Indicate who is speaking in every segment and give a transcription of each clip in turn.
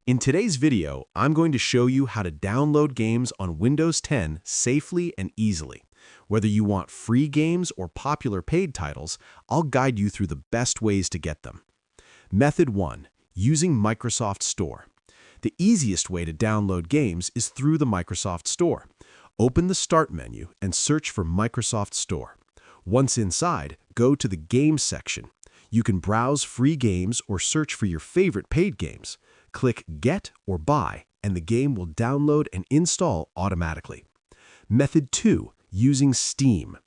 Speaker 1: In today's video, I'm going to show you how to download games on Windows 10 safely and easily. Whether you want free games or popular paid titles, I'll guide you through the best ways to get them. Method 1. Using Microsoft Store. The easiest way to download games is through the Microsoft Store. Open the Start menu and search for Microsoft Store. Once inside, go to the Games section. You can browse free games or search for your favorite paid games. Click Get or Buy, and the game will download and install automatically. Method 2. Using Steam.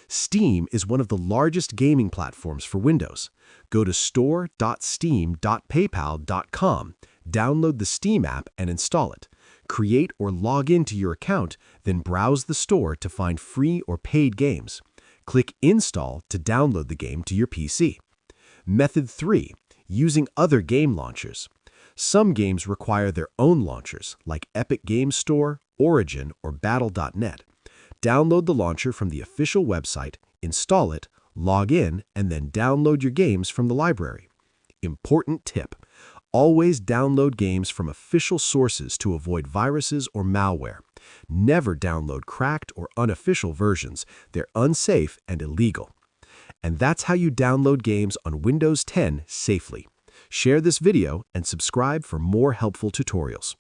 Speaker 1: Steam is one of the largest gaming platforms for Windows. Go to store.steam.paypal.com, download the Steam app and install it. Create or log into your account, then browse the store to find free or paid games. Click Install to download the game to your PC. Method 3. Using other game launchers. Some games require their own launchers, like Epic Games Store, Origin, or Battle.net. Download the launcher from the official website, install it, log in, and then download your games from the library. Important tip: always download games from official sources to avoid viruses or malware. Never download cracked or unofficial versions. They're unsafe and illegal. And that's how you download games on Windows 10 safely. Share this video and subscribe for more helpful tutorials.